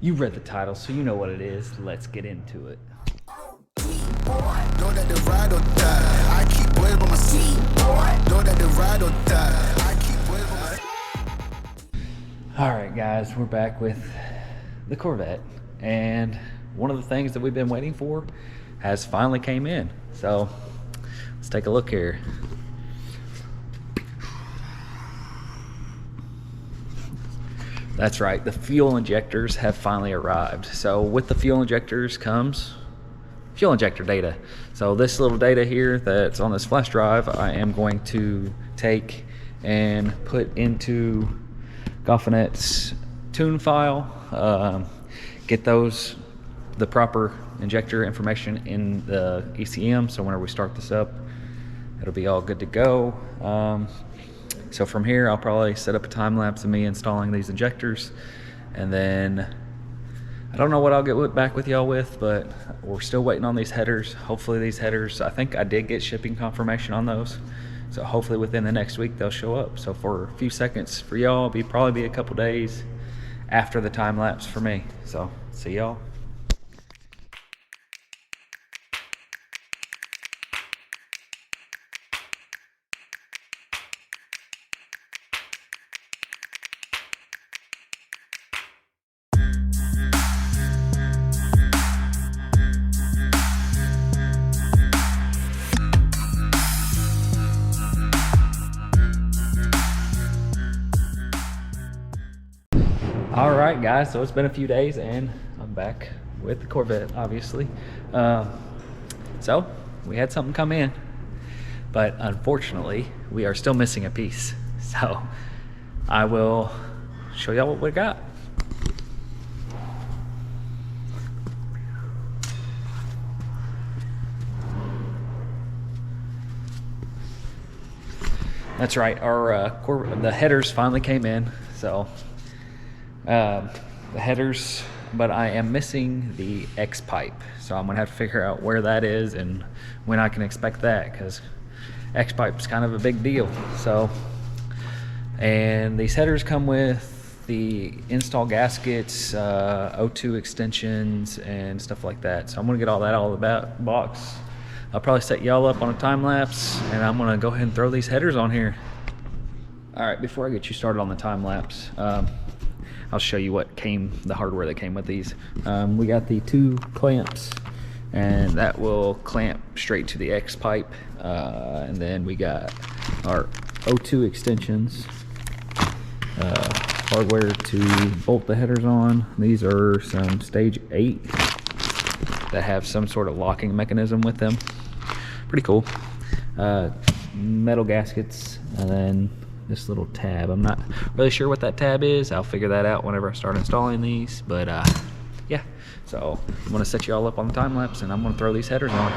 You read the title, so you know what it is. Let's get into it. Alright guys, we're back with the Corvette, and one of the things that we've been waiting for has finally came in. So let's take a look here. That's right, the fuel injectors have finally arrived. So with the fuel injectors comes fuel injector data. So this little data here that's on this flash drive, I am going to take and put into Goffinets tune file, get the proper injector information in the ECM, so whenever we start this up, it'll be all good to go. So from here, I'll probably set up a time lapse of me installing these injectors, and then I don't know what I'll get back with y'all with, but we're still waiting on these headers. Hopefully these headers, I think I did get shipping confirmation on those, so hopefully within the next week they'll show up. So for a few seconds for y'all, it'll probably be a couple days after the time lapse for me. So see y'all. All right guys, so it's been a few days and I'm back with the Corvette, obviously. So we had something come in, but unfortunately we are still missing a piece. So I will show y'all what we got. That's right, the headers finally came in. So the headers, but I am missing the X pipe, so I'm gonna have to figure out where that is and when I can expect that, because X pipe's kind of a big deal. So, and these headers come with the install gaskets, O2 extensions and stuff like that. So I'm gonna get all that out of the box. I'll probably set y'all up on a time lapse, and I'm gonna go ahead and throw these headers on here. All right, before I get you started on the time lapse, I'll show you the hardware that came with these. We got the 2 clamps, and that will clamp straight to the X pipe. And then we got our O2 extensions, hardware to bolt the headers on. These are some stage 8 that have some sort of locking mechanism with them. Pretty cool. Metal gaskets, and then this little tab. I'm not really sure what that tab is. I'll figure that out whenever I start installing these, but yeah. So I'm gonna set you all up on the time lapse, and I'm gonna throw these headers on.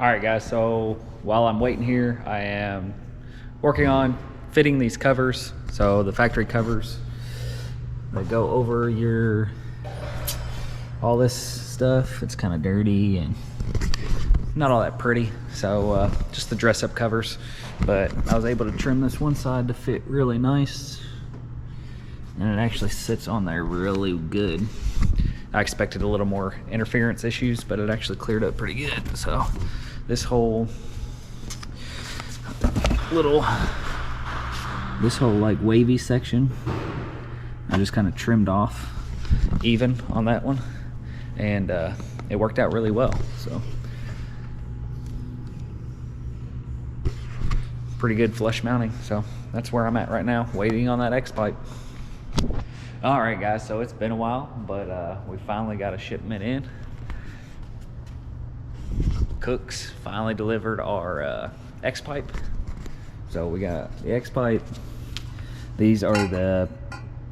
All right guys, so while I'm waiting here, I am working on fitting these covers. So the factory covers, they go over all this stuff. It's kind of dirty and not all that pretty. So just the dress up covers. but I was able to trim this one side to fit really nice, and it actually sits on there really good. I expected a little more interference issues, but it actually cleared up pretty good. So this whole like wavy section, I just kind of trimmed off even on that one, and it worked out really well. So pretty good flush mounting. So that's where I'm at right now, waiting on that X pipe. All right, guys, so it's been a while, but we finally got a shipment in. Cooks finally delivered our X pipe. So we got the X pipe. These are the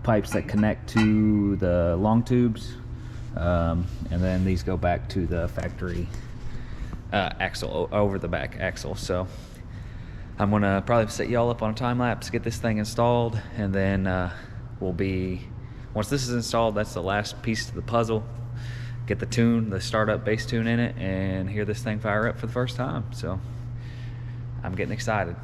pipes that connect to the long tubes, and then these go back to the factory axle, over the back axle. So I'm gonna probably set y'all up on a time lapse, get this thing installed, and then once this is installed, that's the last piece of the puzzle. Get the tune, the startup bass tune in it, and hear this thing fire up for the first time. So I'm getting excited.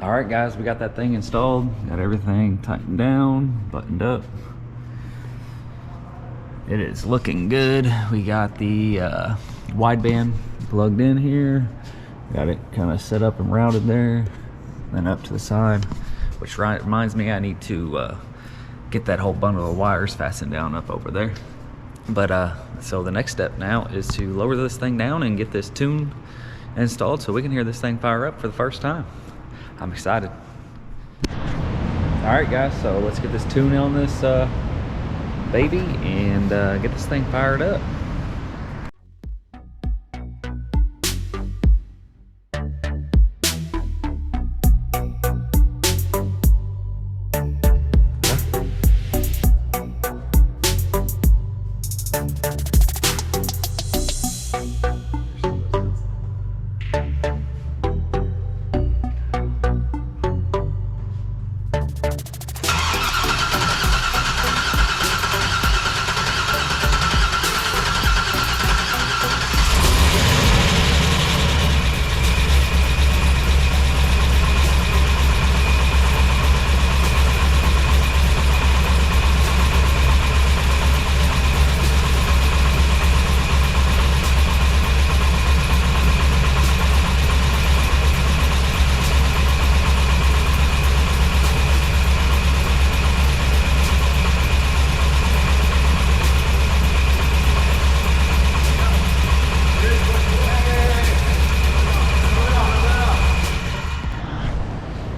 All right, guys, we got that thing installed, got everything tightened down, buttoned up. It is looking good. We got the wideband plugged in here, got it kind of set up and routed there, then up to the side, which reminds me I need to get that whole bundle of wires fastened down up over there. But so the next step now is to lower this thing down and get this tune installed so we can hear this thing fire up for the first time. I'm excited. All right, guys, so let's get this tune on this baby and get this thing fired up.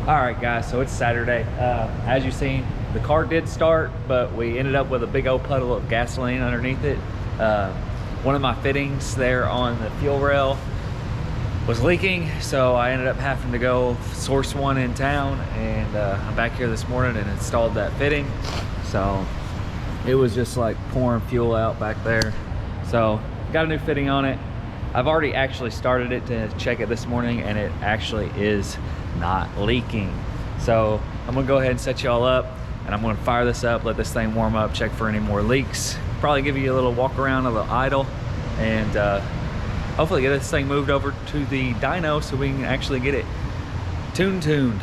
Alright guys, so it's Saturday. As you've seen, the car did start, but we ended up with a big old puddle of gasoline underneath it. One of my fittings there on the fuel rail was leaking, so I ended up having to go source one in town, and I'm back here this morning and installed that fitting. So it was just like pouring fuel out back there. So got a new fitting on it. I've already actually started it to check it this morning, and it actually is not leaking. So I'm gonna go ahead and set y'all up, and I'm gonna fire this up, let this thing warm up, check for any more leaks, probably give you a little walk around of the idle, and hopefully get this thing moved over to the dyno so we can actually get it tuned.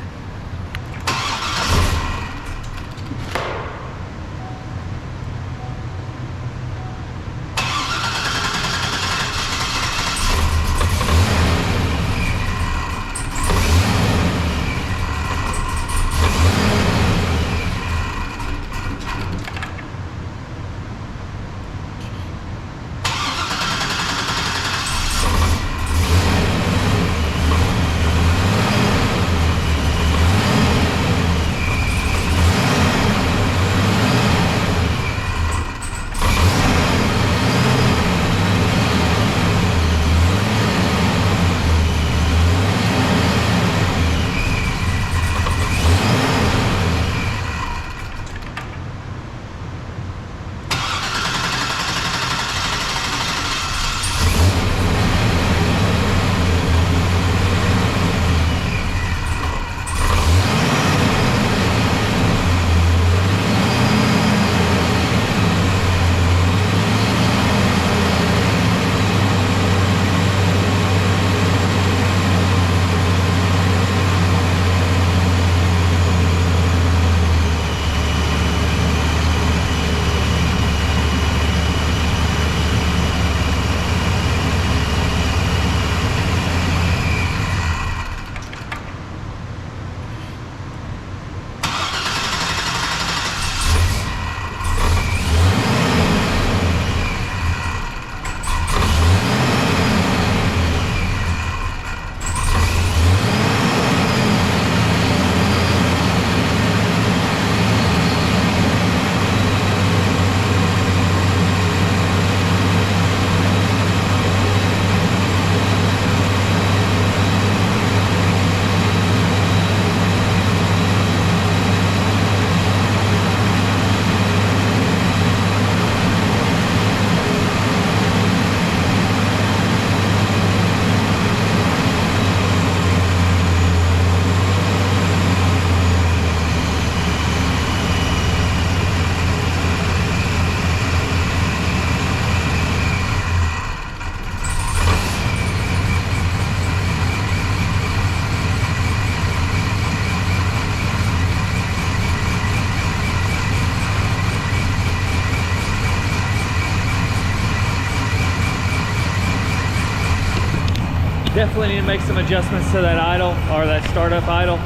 Definitely need to make some adjustments to that idle, or that startup idle.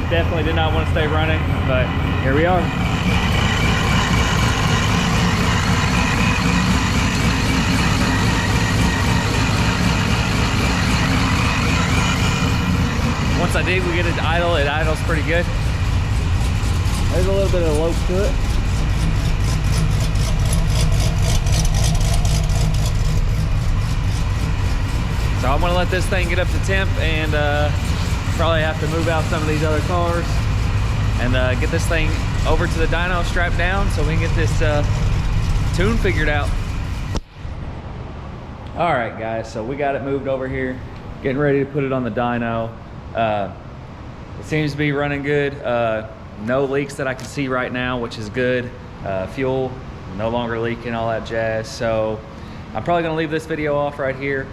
Definitely did not want to stay running, but here we are. Once I dig, we get it idle, it idles pretty good. There's a little bit of lope to it. So I'm gonna let this thing get up to temp and probably have to move out some of these other cars and get this thing over to the dyno strapped down so we can get this tune figured out. All right, guys, so we got it moved over here, getting ready to put it on the dyno. It seems to be running good. No leaks that I can see right now, which is good. Fuel no longer leaking, all that jazz. So I'm probably gonna leave this video off right here.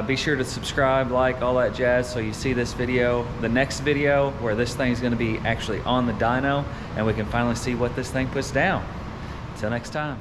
Be sure to subscribe, like, all that jazz so you see this video, the next video where this thing's gonna be actually on the dyno and we can finally see what this thing puts down. Until next time.